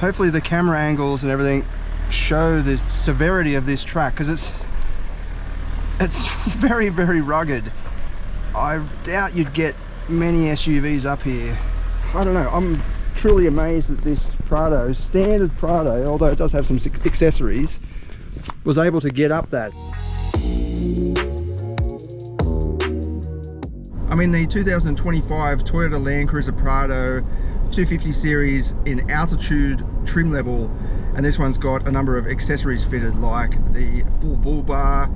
hopefully the camera angles and everything show the severity of this track, because it's very, very rugged. I doubt you'd get many SUVs up here. I don't know, I'm truly amazed that this Prado, standard Prado, although it does have some accessories, was able to get up that. I'm in the 2025 Toyota LandCruiser Prado 250 series in altitude trim level, and this one's got a number of accessories fitted, like the full bull bar,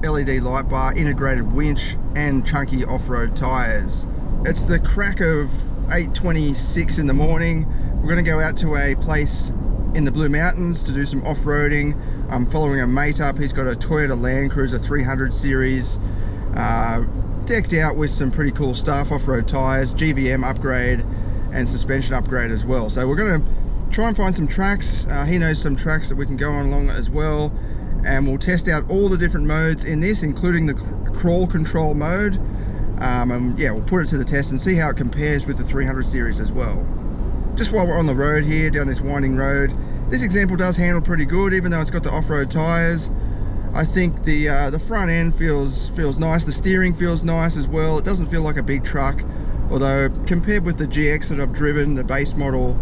LED light bar, integrated winch, and chunky off-road tires. It's the crack of 8:26 in the morning. We're going to go out to a place in the Blue Mountains to do some off-roading. I'm following a mate up. He's got a Toyota LandCruiser 300 series, decked out with some pretty cool stuff, off-road tires, GVM upgrade, and suspension upgrade as well. So we're going to try and find some tracks. He knows some tracks that we can go on along as well, and we'll test out all the different modes in this, including the crawl control mode. And yeah, we'll put it to the test and see how it compares with the 300 series as well. Just while we're on the road here, down this winding road, this example does handle pretty good, even though it's got the off-road tires. I think the front end feels nice. The steering feels nice as well. It doesn't feel like a big truck, although compared with the GX that I've driven, the base model,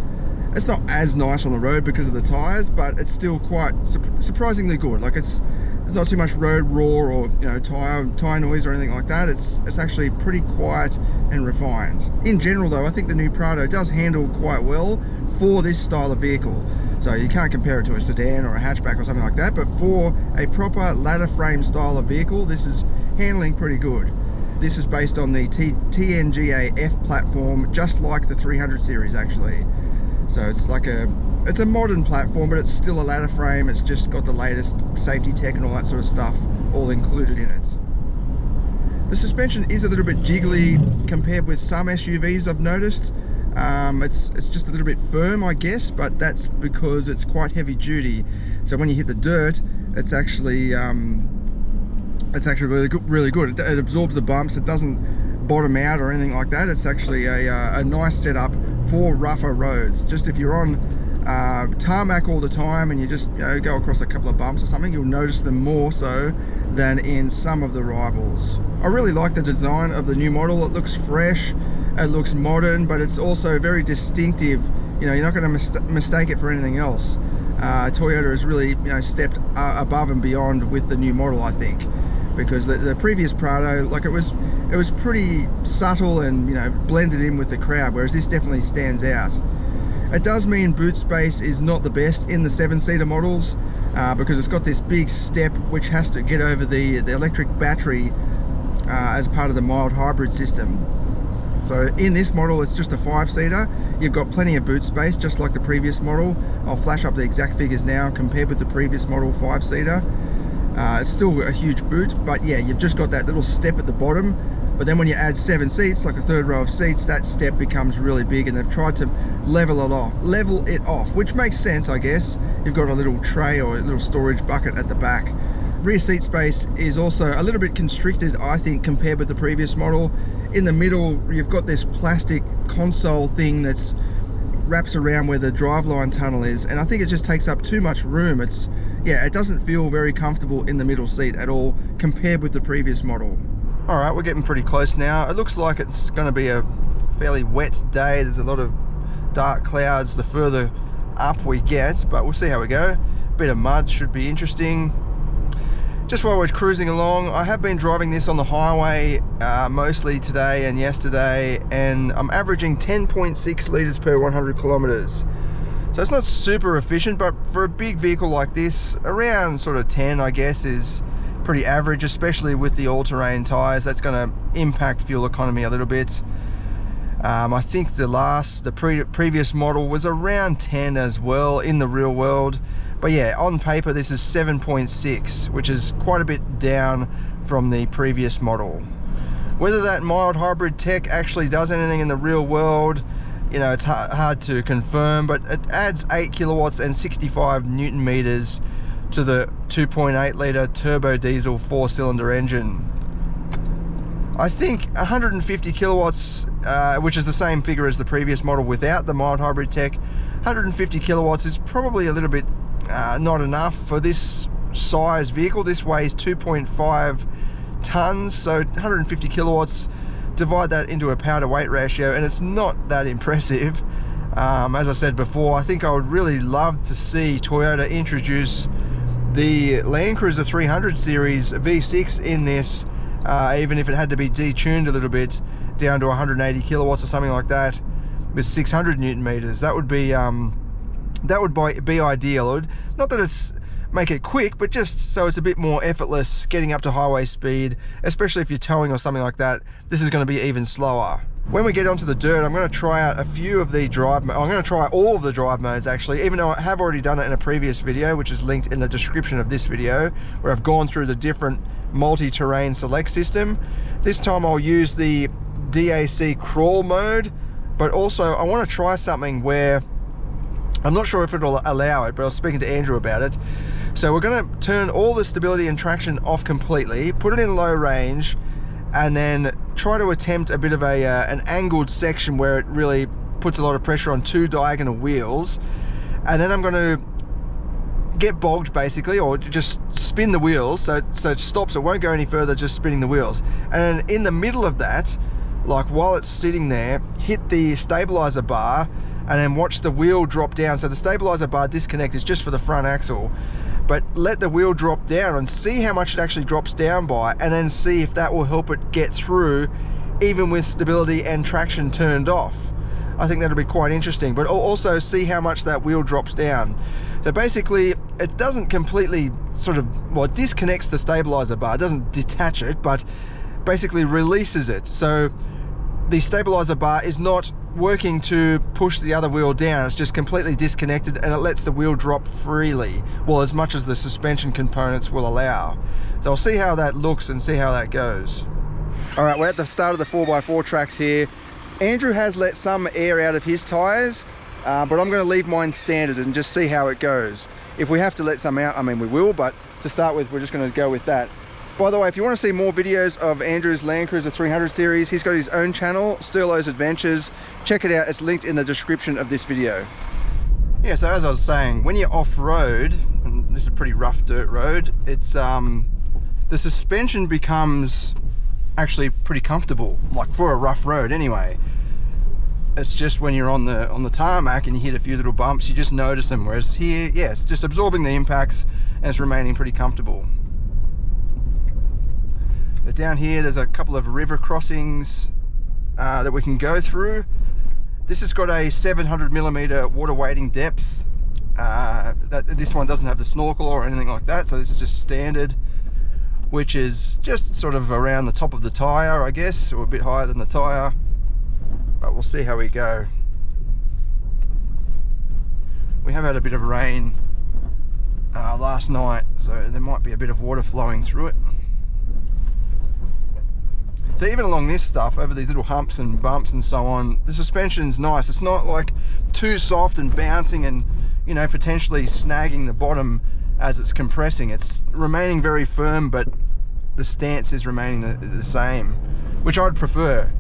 it's not as nice on the road because of the tires, but it's still quite surprisingly good. Like there's not too much road roar or tire noise or anything like that. It's actually pretty quiet and refined. In general though, I think the new Prado does handle quite well for this style of vehicle. So you can't compare it to a sedan or a hatchback or something like that, but for a proper ladder frame style of vehicle, this is handling pretty good. This is based on the TNGA F platform, just like the 300 series actually. So it's a modern platform, but it's still a ladder frame. It's just got the latest safety tech and all that sort of stuff all included in it. The suspension is a little bit jiggly compared with some SUVs I've noticed. It's just a little bit firm, I guess, but that's because it's quite heavy duty. So when you hit the dirt, it's actually really good. It absorbs the bumps. It doesn't bottom out or anything like that. It's actually a nice setup for rougher roads. Just if you're on tarmac all the time and you just go across a couple of bumps or something, you'll notice them more so than in some of the rivals. I really like the design of the new model. It looks fresh, it looks modern, but it's also very distinctive. You're not going to mistake it for anything else. Toyota has really stepped above and beyond with the new model, I think, because the previous Prado, like it was pretty subtle and blended in with the crowd, whereas this definitely stands out. It does mean boot space is not the best in the 7-seater models, because it's got this big step which has to get over the electric battery as part of the mild hybrid system. So in this model, it's just a 5-seater. You've got plenty of boot space, just like the previous model. I'll flash up the exact figures now compared with the previous model 5-seater. It's still a huge boot, but yeah, you've just got that little step at the bottom. But then when you add 7 seats, like a third row of seats, that step becomes really big, and they've tried to level it off, which makes sense, I guess. You've got a little tray or a little storage bucket at the back. Rear seat space is also a little bit constricted, I think, compared with the previous model. In the middle, you've got this plastic console thing that's wraps around where the driveline tunnel is, and I think it just takes up too much room. It doesn't feel very comfortable in the middle seat at all compared with the previous model. All right, we're getting pretty close now. It looks like it's going to be a fairly wet day. There's a lot of dark clouds the further up we get, but we'll see how we go. Bit of mud should be interesting. Just while we're cruising along, I have been driving this on the highway mostly today and yesterday, and I'm averaging 10.6 litres per 100 kilometers. So it's not super efficient, but for a big vehicle like this, around sort of 10, I guess, is pretty average, especially with the all-terrain tires. That's going to impact fuel economy a little bit. I think the previous model was around 10 as well in the real world. But yeah, on paper this is 7.6, which is quite a bit down from the previous model. Whether that mild hybrid tech actually does anything in the real world, it's hard to confirm, but it adds 8 kilowatts and 65 newton meters to the 2.8 litre turbo diesel 4-cylinder engine. I think 150 kilowatts, which is the same figure as the previous model without the mild hybrid tech, 150 kilowatts is probably a little bit not enough for this size vehicle. This weighs 2.5 tons, so 150 kilowatts, divide that into a power to weight ratio, and it's not that impressive. As I said before, I think I would really love to see Toyota introduce the LandCruiser 300 series V6 in this, even if it had to be detuned a little bit down to 180 kilowatts or something like that with 600 Newton meters. That would be ideal. Not that it's make it quick, but just so it's a bit more effortless getting up to highway speed, especially if you're towing or something like that. This is going to be even slower. When we get onto the dirt, I'm going to try out a few of the I'm going to try all of the drive modes actually, even though I have already done it in a previous video, which is linked in the description of this video, where I've gone through the different multi-terrain select system. This time I'll use the DAC crawl mode, but also I want to try something where I'm not sure if it'll allow it, but I was speaking to Andrew about it. So we're going to turn all the stability and traction off completely, put it in low range, and then try to attempt a bit of an angled section where it really puts a lot of pressure on two diagonal wheels. And then I'm going to get bogged basically, or just spin the wheels so it stops, it won't go any further, just spinning the wheels. And in the middle of that, like while it's sitting there, hit the stabilizer bar and then watch the wheel drop down. So the stabilizer bar disconnect is just for the front axle, but let the wheel drop down and see how much it actually drops down by, and then see if that will help it get through even with stability and traction turned off. I think that'll be quite interesting, but also see how much that wheel drops down. So basically it doesn't completely sort of, well, it disconnects the stabilizer bar, it doesn't detach it, but basically releases it. So the stabilizer bar is not working to push the other wheel down, it's just completely disconnected, and it lets the wheel drop freely, well, as much as the suspension components will allow. So I'll see how that looks and see how that goes. All right, we're at the start of the 4x4 tracks here. Andrew has let some air out of his tires, but I'm going to leave mine standard and just see how it goes. If we have to let some out, I mean, we will, but to start with, we're just going to go with that. By the way, if you want to see more videos of Andrew's LandCruiser 300 series, he's got his own channel, Sterlo's Adventures. Check it out, it's linked in the description of this video. Yeah, so as I was saying, when you're off-road, and this is a pretty rough dirt road, it's the suspension becomes actually pretty comfortable, like for a rough road anyway. It's just when you're on the tarmac and you hit a few little bumps, you just notice them, whereas here, yeah, it's just absorbing the impacts and it's remaining pretty comfortable. But down here there's a couple of river crossings that we can go through. This has got a 700mm water wading depth. This one doesn't have the snorkel or anything like that, so this is just standard, which is just sort of around the top of the tyre, I guess, or a bit higher than the tyre, but we'll see how we go. We have had a bit of rain last night, so there might be a bit of water flowing through it. So even along this stuff, over these little humps and bumps and so on, the suspension's nice. It's not like too soft and bouncing and, you know, potentially snagging the bottom as it's compressing. It's remaining very firm, but the stance is remaining the same, which I'd prefer.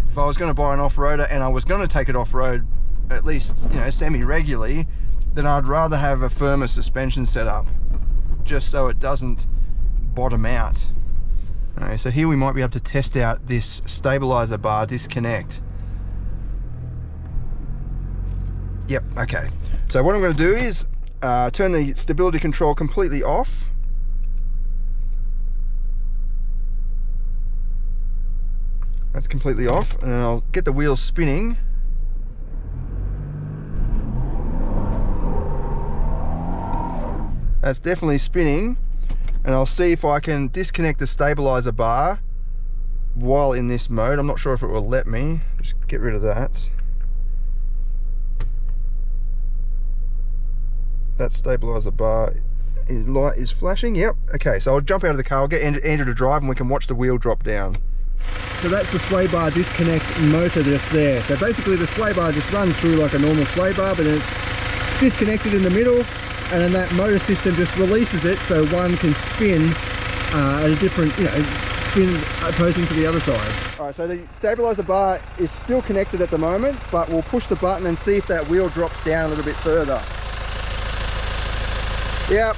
If I was going to buy an off-roader and I was going to take it off-road at least, you know, semi-regularly, then I'd rather have a firmer suspension setup, just so it doesn't bottom out. Okay, so here we might be able to test out this stabilizer bar disconnect. Yep, okay. So what I'm going to do is turn the stability control completely off. That's completely off, and I'll get the wheels spinning. That's definitely spinning. And I'll see if I can disconnect the stabilizer bar while in this mode. I'm not sure if it will let me. Just get rid of that. That stabilizer bar light is flashing. Yep. Okay, so I'll jump out of the car. I'll get Andrew to drive and we can watch the wheel drop down. So that's the sway bar disconnect motor just there. So basically the sway bar just runs through like a normal sway bar, but then it's disconnected in the middle, and then that motor system just releases it so one can spin at a different, you know, spin opposing to the other side. All right, so the stabilizer bar is still connected at the moment, but we'll push the button and see if that wheel drops down a little bit further. Yep.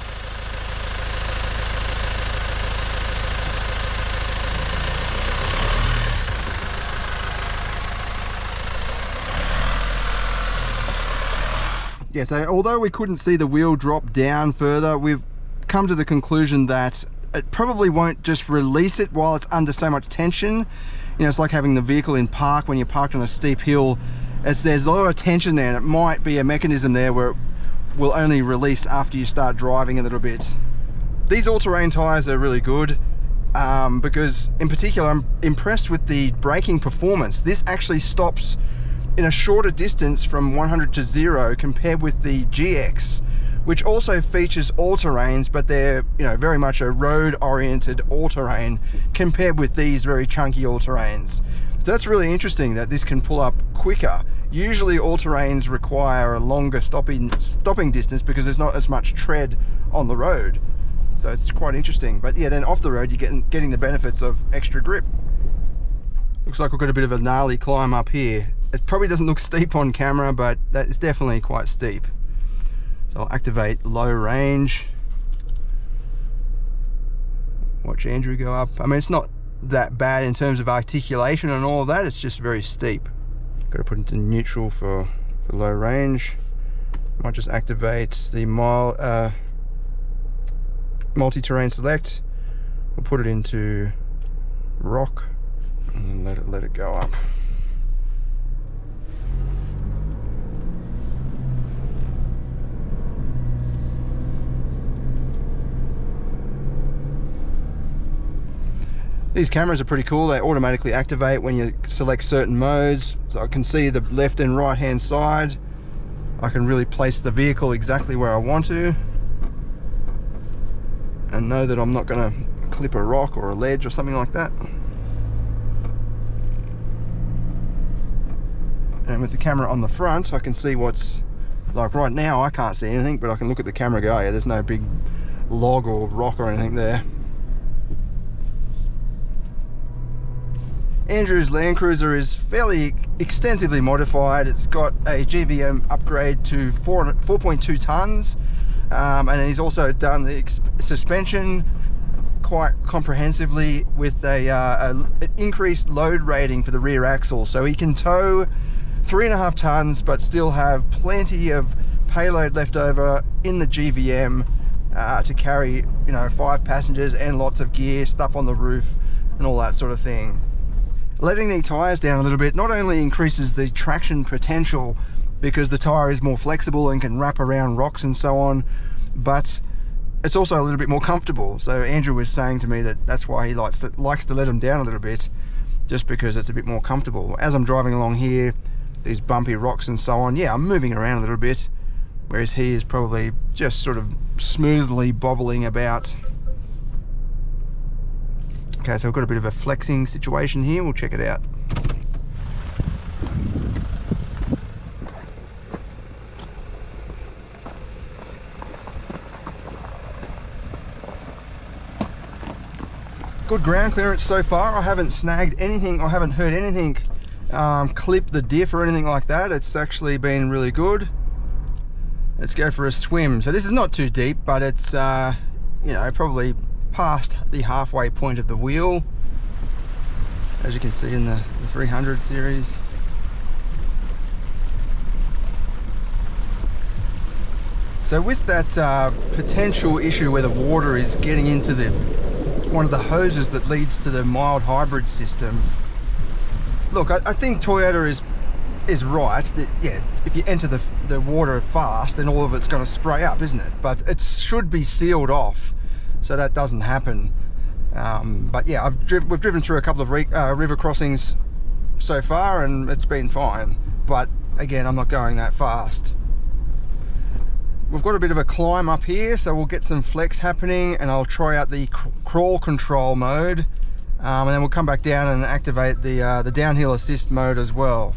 Yeah, so although we couldn't see the wheel drop down further, we've come to the conclusion that it probably won't just release it while it's under so much tension. You know, it's like having the vehicle in park when you're parked on a steep hill. There's a lot of tension there, and it might be a mechanism there where it will only release after you start driving a little bit. These all-terrain tires are really good because in particular I'm impressed with the braking performance. This actually stops in a shorter distance from 100 to 0 compared with the GX, which also features all-terrains, but they're, you know, very much a road-oriented all-terrain compared with these very chunky all-terrains. So that's really interesting that this can pull up quicker. Usually all-terrains require a longer stopping distance because there's not as much tread on the road. So it's quite interesting. But yeah, then off the road you're getting the benefits of extra grip. Looks like we've got a bit of a gnarly climb up here. It probably doesn't look steep on camera, but that is definitely quite steep. So I'll activate low range. Watch Andrew go up. I mean, it's not that bad in terms of articulation and all of that, it's just very steep. Got to put it into neutral for low range. Might just activate the multi-terrain select. We'll put it into rock and let it go up. These cameras are pretty cool. They automatically activate when you select certain modes. So I can see the left and right hand side. I can really place the vehicle exactly where I want to. And know that I'm not going to clip a rock or a ledge or something like that. And with the camera on the front, I can see what's, like right now I can't see anything, but I can look at the camera and go, oh yeah, there's no big log or rock or anything there. Andrew's LandCruiser is fairly extensively modified. It's got a GVM upgrade to 4.2 tons, and he's also done the suspension quite comprehensively with an increased load rating for the rear axle, so he can tow 3.5 tons but still have plenty of payload left over in the GVM to carry, you know, 5 passengers and lots of gear, stuff on the roof and all that sort of thing. Letting the tyres down a little bit not only increases the traction potential because the tyre is more flexible and can wrap around rocks and so on, but it's also a little bit more comfortable. So Andrew was saying to me that that's why he likes to let them down a little bit, just because it's a bit more comfortable. As I'm driving along here, these bumpy rocks and so on, yeah, I'm moving around a little bit, whereas he is probably just sort of smoothly bobbling about. Okay, so we've got a bit of a flexing situation here. We'll check it out. Good ground clearance so far. I haven't snagged anything, I haven't heard anything clip the diff or anything like that. It's actually been really good. Let's go for a swim. So this is not too deep, but it's you know, probably past the halfway point of the wheel, as you can see in the 300 series. So with that potential issue where the water is getting into one of the hoses that leads to the mild hybrid system, look, I think Toyota is right that, yeah, if you enter the water fast, then all of it's going to spray up, isn't it? But it should be sealed off so that doesn't happen. But yeah, we've driven through a couple of river crossings so far and it's been fine, but again, I'm not going that fast. We've got a bit of a climb up here, so we'll get some flex happening, and I'll try out the crawl control mode, and then we'll come back down and activate the downhill assist mode as well.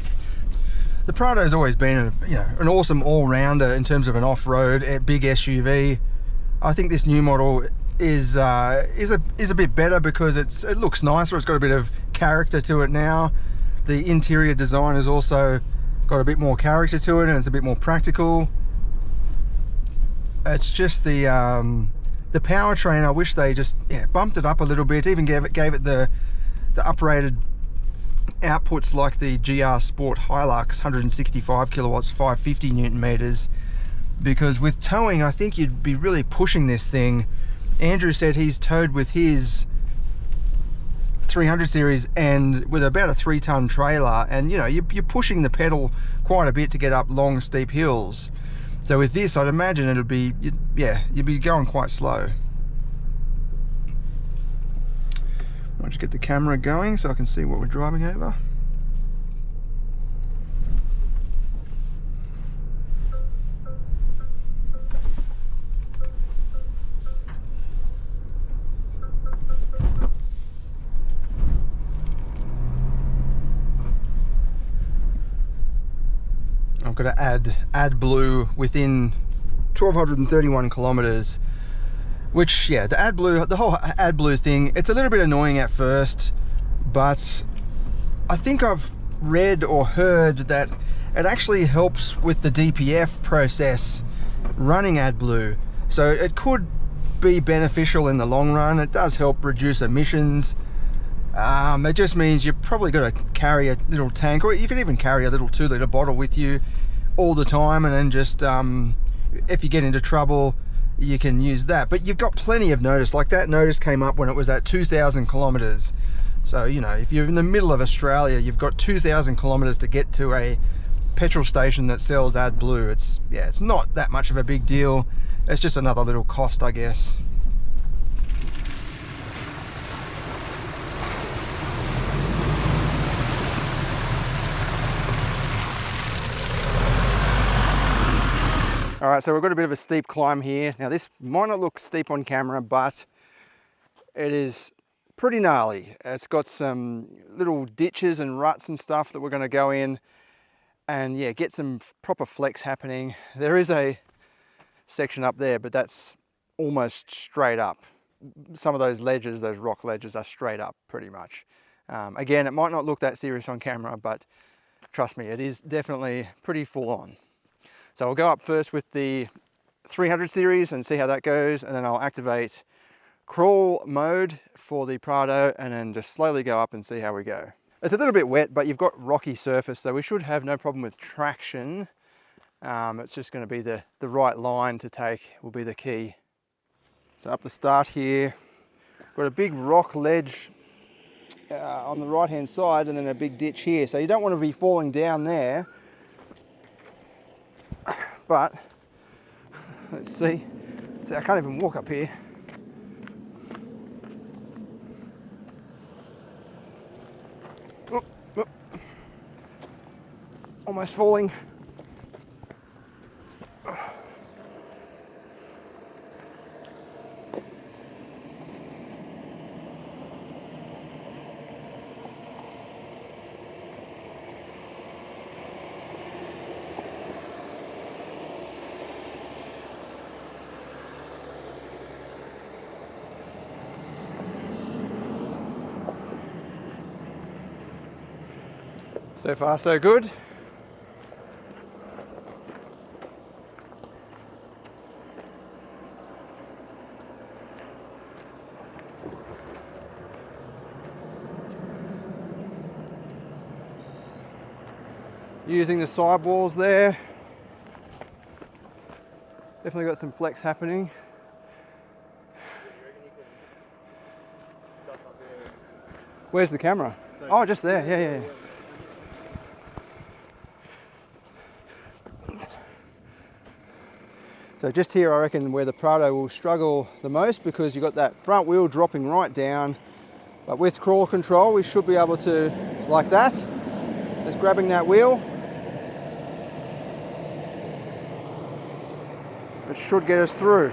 The Prado's always been an awesome all-rounder in terms of an off-road big SUV. I think this new model is a bit better because it looks nicer. It's got a bit of character to it now. The interior design has also got a bit more character to it, and it's a bit more practical. It's just the powertrain. I wish they just bumped it up a little bit. Even gave it the uprated outputs like the GR Sport Hilux, 165 kilowatts, 550 newton meters. Because with towing, I think you'd be really pushing this thing. Andrew said he's towed with his 300 series and with about a 3-ton trailer, and you know, you're pushing the pedal quite a bit to get up long steep hills. So with this, I'd imagine it'll be, you'd be going quite slow. I'll just get the camera going so I can see what we're driving over. I've got to add AdBlue within 1,231 kilometers, which, the AdBlue, the whole AdBlue thing, it's a little bit annoying at first, but I think I've read or heard that it actually helps with the DPF process running AdBlue, so it could be beneficial in the long run. It does help reduce emissions. It just means you've probably got to carry a little tank, or you could even carry a little 2-litre bottle with you all the time, and then just if you get into trouble, you can use that. But you've got plenty of notice. Like that notice came up when it was at 2,000 kilometers. So, you know, if you're in the middle of Australia, you've got 2,000 kilometers to get to a petrol station that sells AdBlue. It's not that much of a big deal. It's just another little cost, I guess. All right, so we've got a bit of a steep climb here. Now this might not look steep on camera, but it is pretty gnarly. It's got some little ditches and ruts and stuff that we're gonna go in and get some proper flex happening. There is a section up there, but that's almost straight up. Some of those ledges, those rock ledges, are straight up pretty much. Again, it might not look that serious on camera, but trust me, it is definitely pretty full on. So I'll go up first with the 300 series and see how that goes, and then I'll activate crawl mode for the Prado and then just slowly go up and see how we go. It's a little bit wet, but you've got rocky surface, so we should have no problem with traction. It's just going to be the right line to take will be the key. So up the start here, got a big rock ledge on the right hand side, and then a big ditch here, so you don't want to be falling down there. But let's see. I can't even walk up here. Oop, oop. Almost falling. So far, so good. Using the sidewalls there. Definitely got some flex happening. Where's the camera? Oh, just there. Yeah. So just here, I reckon, where the Prado will struggle the most, because you've got that front wheel dropping right down. But with crawl control, we should be able to, like that, just grabbing that wheel. It should get us through.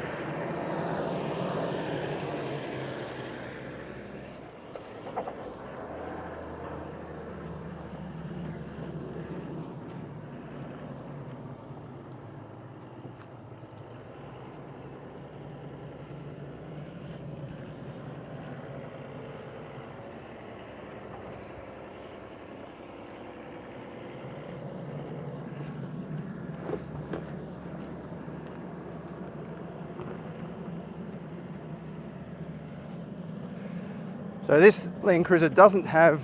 So this LandCruiser doesn't have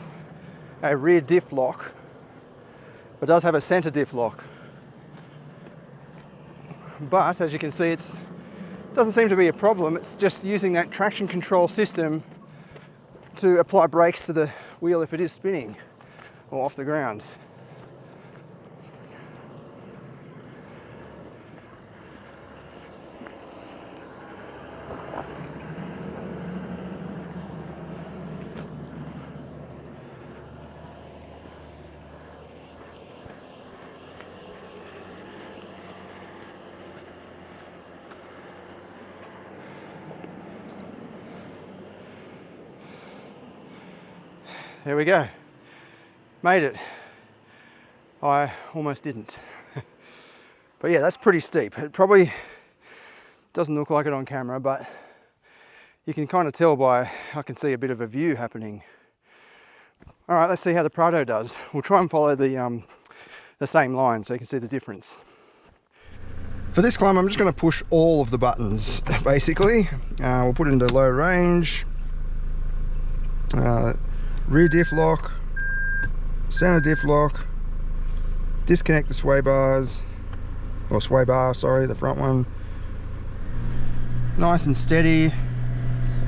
a rear diff lock, but does have a center diff lock. But as you can see, it doesn't seem to be a problem. It's just using that traction control system to apply brakes to the wheel if it is spinning or off the ground. There we go. Made it. I almost didn't. But yeah, that's pretty steep. It probably doesn't look like it on camera, but you can kind of tell by, I can see a bit of a view happening. All right, let's see how the Prado does. We'll try and follow the same line so you can see the difference. For this climb, I'm just going to push all of the buttons, basically. We'll put it into low range. Rear diff lock, center diff lock, disconnect the sway bars, or sway bar, sorry, the front one. Nice and steady.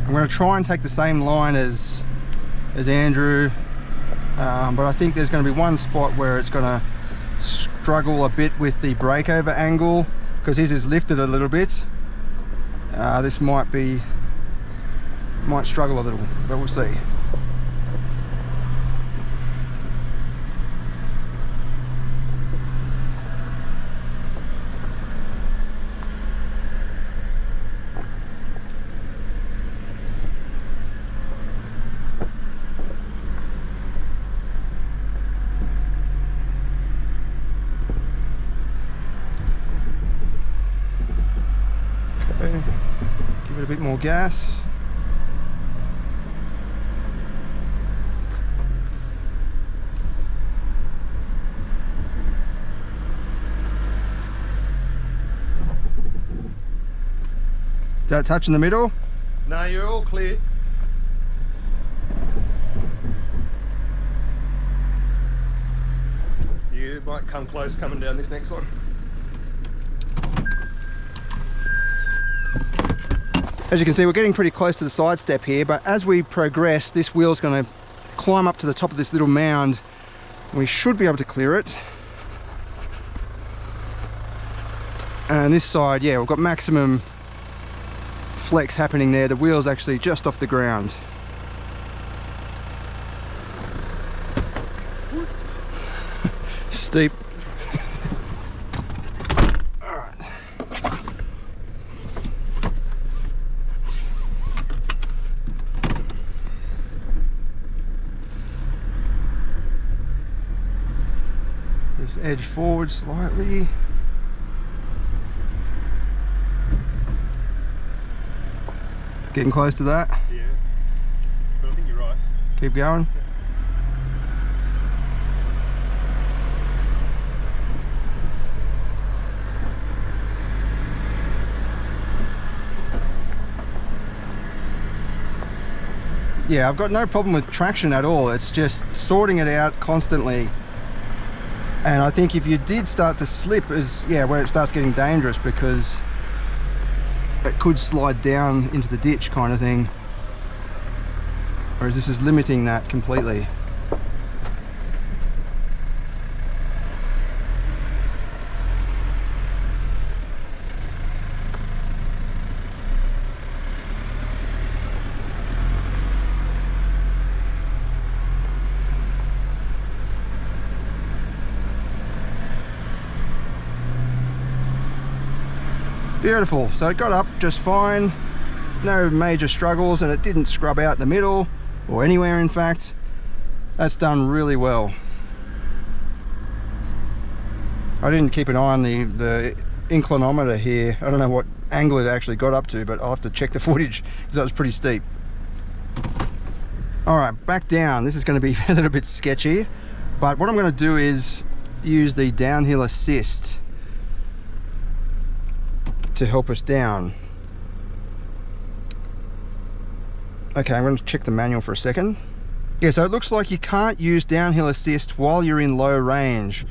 I'm going to try and take the same line as Andrew, but I think there's going to be one spot where it's going to struggle a bit with the breakover angle, because his is lifted a little bit. This might struggle a little, but we'll see. Give it a bit more gas. Did that touch in the middle? No, you're all clear. You might come close coming down this next one. As you can see, we're getting pretty close to the side step here, but as we progress, this wheel's going to climb up to the top of this little mound. We should be able to clear it. And this side, yeah, we've got maximum flex happening there. The wheel's actually just off the ground. Steep. Just edge forward slightly. Getting close to that. Yeah, but I think you're right. Keep going. Yeah, I've got no problem with traction at all. It's just sorting it out constantly. And I think if you did start to slip is, yeah, where it starts getting dangerous, because it could slide down into the ditch kind of thing. Whereas this is limiting that completely. Beautiful. So it got up just fine, no major struggles, and it didn't scrub out the middle or anywhere. In fact, that's done really well. I didn't keep an eye on the inclinometer here. I don't know what angle it actually got up to, but I'll have to check the footage because that was pretty steep. All right, back down. This is going to be a little bit sketchy, but what I'm going to do is use the downhill assist to help us down. Okay, I'm going to check the manual for a second. Yeah, so it looks like you can't use downhill assist while you're in low range,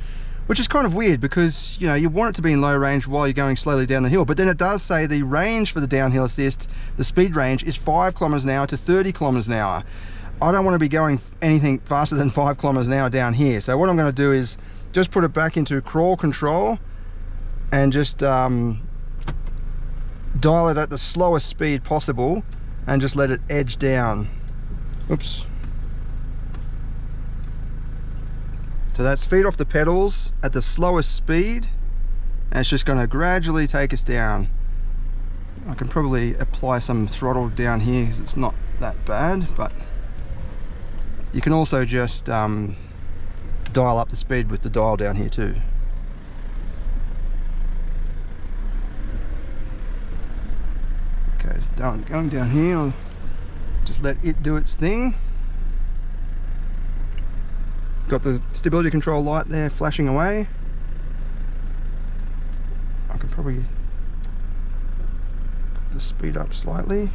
which is kind of weird because, you know, you want it to be in low range while you're going slowly down the hill, but then it does say the range for the downhill assist, the speed range, is 5 kilometers an hour to 30 kilometers an hour. I don't want to be going anything faster than 5 kilometers an hour down here, so what I'm going to do is just put it back into crawl control and just dial it at the slowest speed possible and just let it edge down. Oops. So that's feet off the pedals at the slowest speed, and it's just going to gradually take us down. I can probably apply some throttle down here because it's not that bad, but you can also just dial up the speed with the dial down here too. Okay, it's going down here. I'll just let it do its thing. Got the stability control light there flashing away. I can probably put the speed up slightly.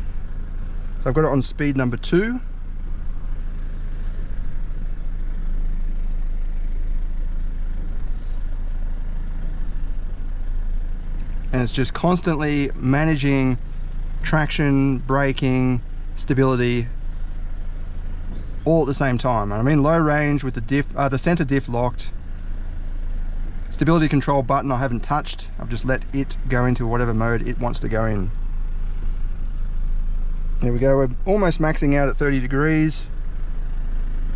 So I've got it on speed number 2. And it's just constantly managing traction, braking, stability, all at the same time. I'm in low range with the diff, the center diff locked. Stability control button I haven't touched. I've just let it go into whatever mode it wants to go in. There we go. We're almost maxing out at 30 degrees.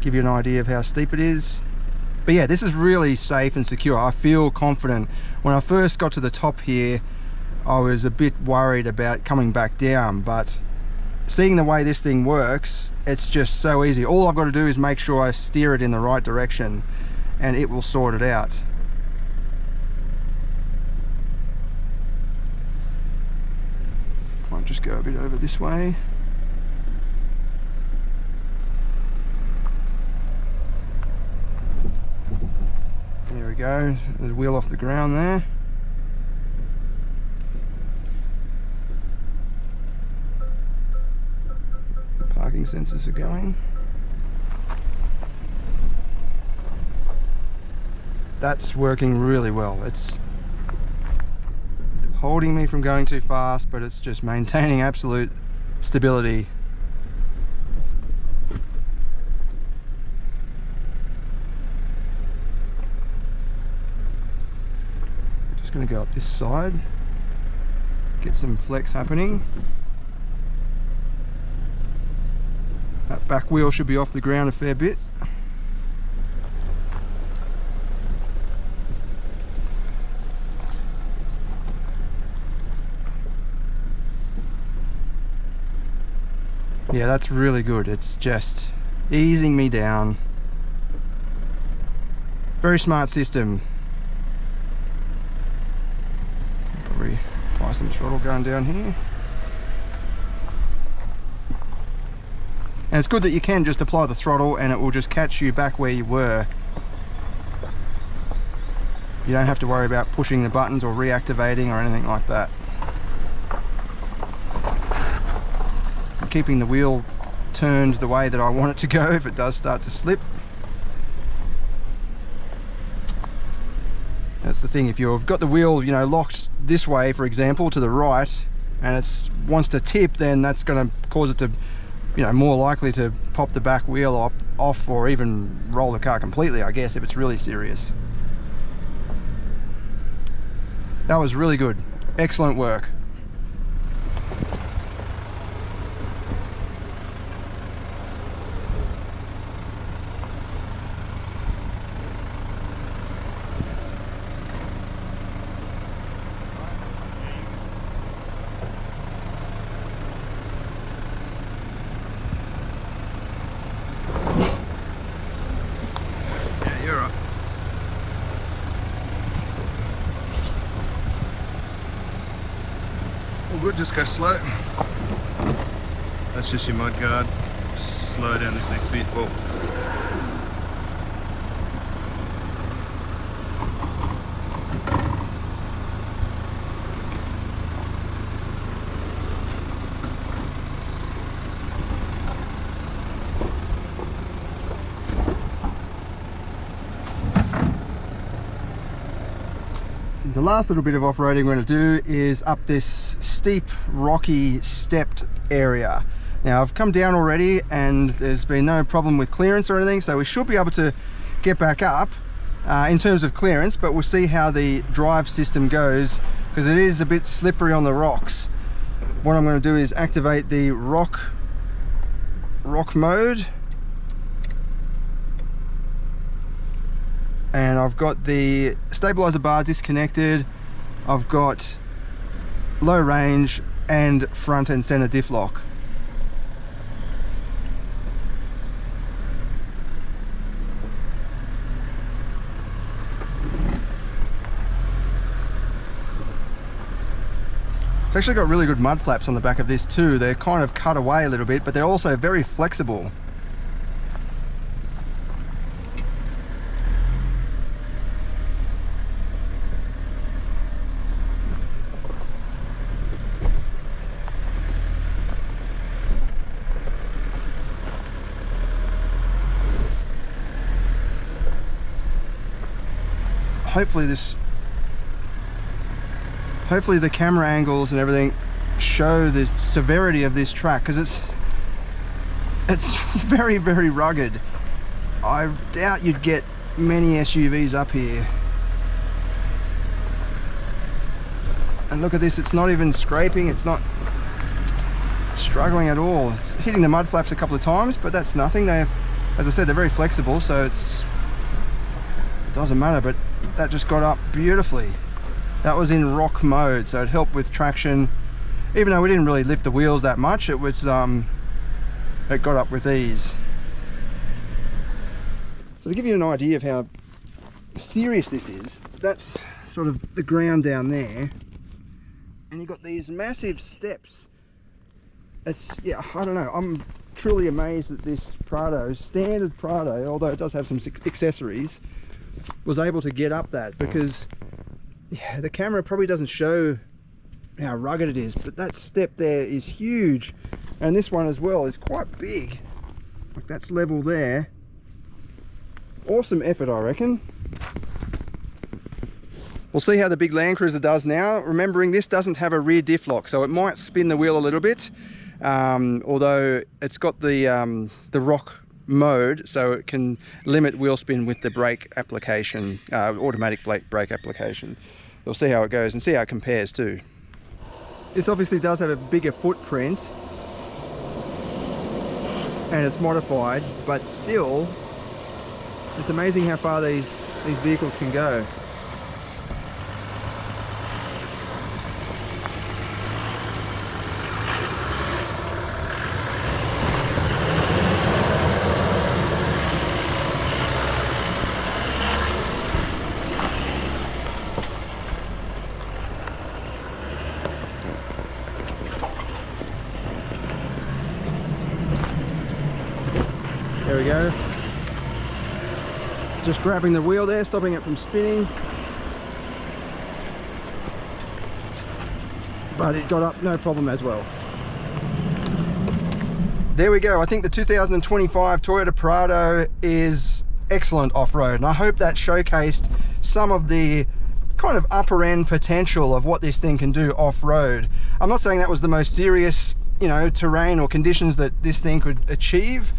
Give you an idea of how steep it is. But yeah, this is really safe and secure. I feel confident. When I first got to the top here, I was a bit worried about coming back down, but seeing the way this thing works, it's just so easy. All I've got to do is make sure I steer it in the right direction and it will sort it out. Might just go a bit over this way. There we go, there's a wheel off the ground there. Parking sensors are going. That's working really well. It's holding me from going too fast, but it's just maintaining absolute stability. Just going to go up this side, get some flex happening. That back wheel should be off the ground a fair bit. Yeah, that's really good. It's just easing me down. Very smart system. Probably apply some throttle going down here. And it's good that you can just apply the throttle and it will just catch you back where you were. You don't have to worry about pushing the buttons or reactivating or anything like that. I'm keeping the wheel turned the way that I want it to go if it does start to slip. That's the thing, if you've got the wheel, you know, locked this way, for example, to the right, and it wants to tip, then that's going to cause it to, you know, more likely to pop the back wheel off or even roll the car completely, I guess, if it's really serious. That was really good. Excellent work. You're right. All good, just go slow. That's just your mud guard. Slow down this next bit. Whoa. The last little bit of off-roading we're going to do is up this steep, rocky, stepped area. Now I've come down already and there's been no problem with clearance or anything, so we should be able to get back up in terms of clearance, but we'll see how the drive system goes because it is a bit slippery on the rocks. What I'm going to do is activate the rock mode, and I've got the stabilizer bar disconnected. I've got low range and front and center diff lock. It's actually got really good mud flaps on the back of this too. They're kind of cut away a little bit, but they're also very flexible. Hopefully the camera angles and everything show the severity of this track, because it's very, very rugged. I doubt you'd get many SUVs up here. And look at this, it's not even scraping, it's not struggling at all. It's hitting the mud flaps a couple of times, but that's nothing. As I said, they're very flexible, so it doesn't matter, but that just got up beautifully. That was in rock mode, so it helped with traction. Even though we didn't really lift the wheels that much, it was it got up with ease. So to give you an idea of how serious this is, that's sort of the ground down there, and you've got these massive steps. It's, yeah, I don't know, I'm truly amazed that this Prado, standard Prado, although it does have some accessories, was able to get up that, because yeah, the camera probably doesn't show how rugged it is, but that step there is huge, and this one as well is quite big. Like, that's level there. Awesome effort, I reckon. We'll see how the big LandCruiser does now, remembering this doesn't have a rear diff lock, so it might spin the wheel a little bit, although it's got the rock mode, so it can limit wheel spin with the brake application, automatic brake application. We'll see how it goes and see how it compares too. This obviously does have a bigger footprint and it's modified, but still it's amazing how far these vehicles can go. There we go. Just grabbing the wheel there, stopping it from spinning. But it got up no problem as well. There we go. I think the 2025 Toyota Prado is excellent off-road, and I hope that showcased some of the kind of upper end potential of what this thing can do off-road. I'm not saying that was the most serious, you know, terrain or conditions that this thing could achieve,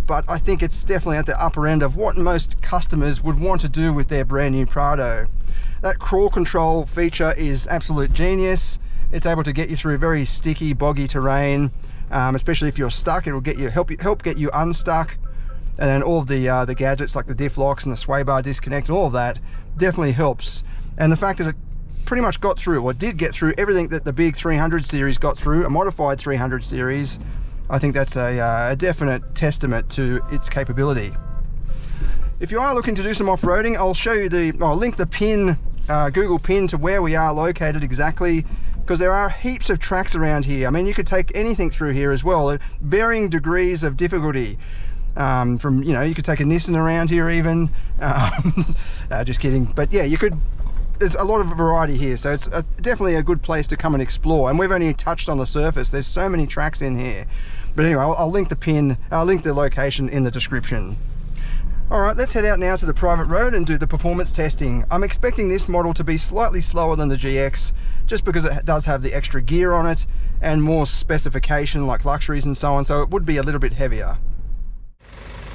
but I think it's definitely at the upper end of what most customers would want to do with their brand new Prado. That crawl control feature is absolute genius. It's able to get you through very sticky, boggy terrain, especially if you're stuck. It'll get you help get you unstuck, and then all of the gadgets like the diff locks and the sway bar disconnect, all of that definitely helps. And the fact that it pretty much got through, or did get through, everything that the big 300 series got through, a modified 300 series, I think that's a definite testament to its capability. If you are looking to do some off-roading, I'll link the pin, Google pin, to where we are located exactly, because there are heaps of tracks around here. I mean, you could take anything through here as well, at varying degrees of difficulty. From, you know, you could take a Nissan around here even. Just kidding, but yeah, you could. There's a lot of variety here, so it's definitely a good place to come and explore, and we've only touched on the surface. There's so many tracks in here. But anyway, I'll link the pin, I'll link the location in the description. Alright, let's head out now to the private road and do the performance testing. I'm expecting this model to be slightly slower than the GX, just because it does have the extra gear on it and more specification like luxuries and so on, so it would be a little bit heavier.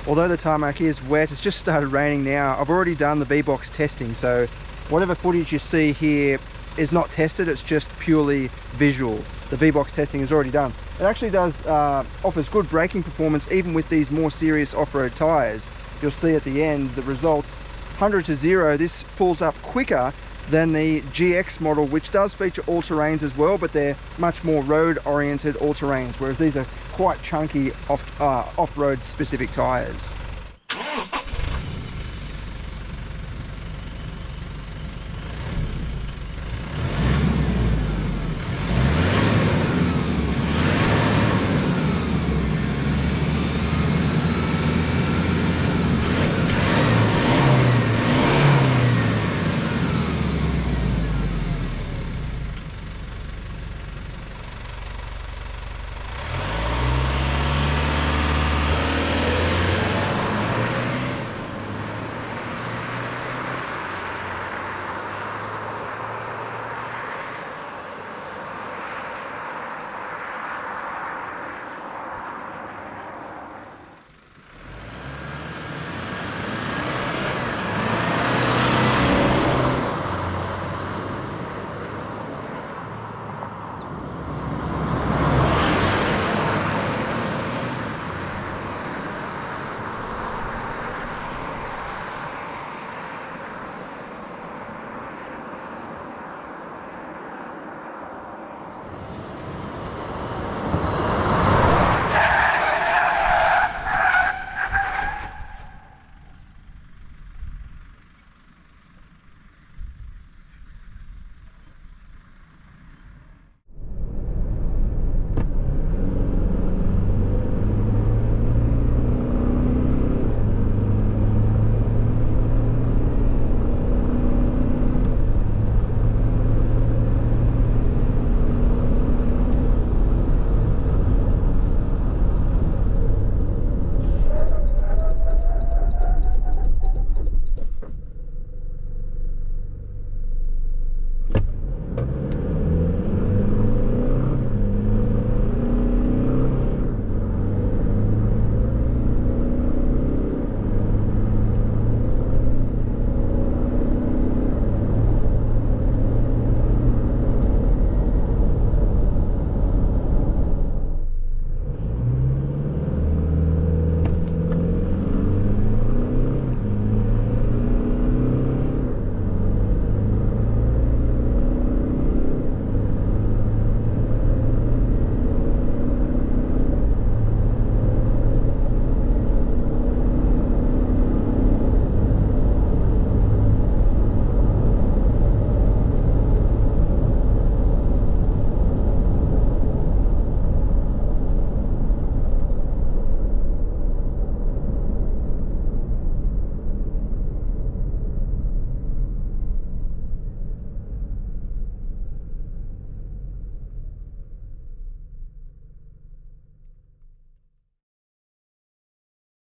Although the tarmac is wet, it's just started raining now. I've already done the Vbox testing, so whatever footage you see here is not tested, it's just purely visual. The Vbox testing is already done. It actually offers good braking performance even with these more serious off-road tyres. You'll see at the end the results, 100 to 0, this pulls up quicker than the GX model, which does feature all-terrains as well, but they're much more road-oriented all-terrains, whereas these are quite chunky off-road specific tyres.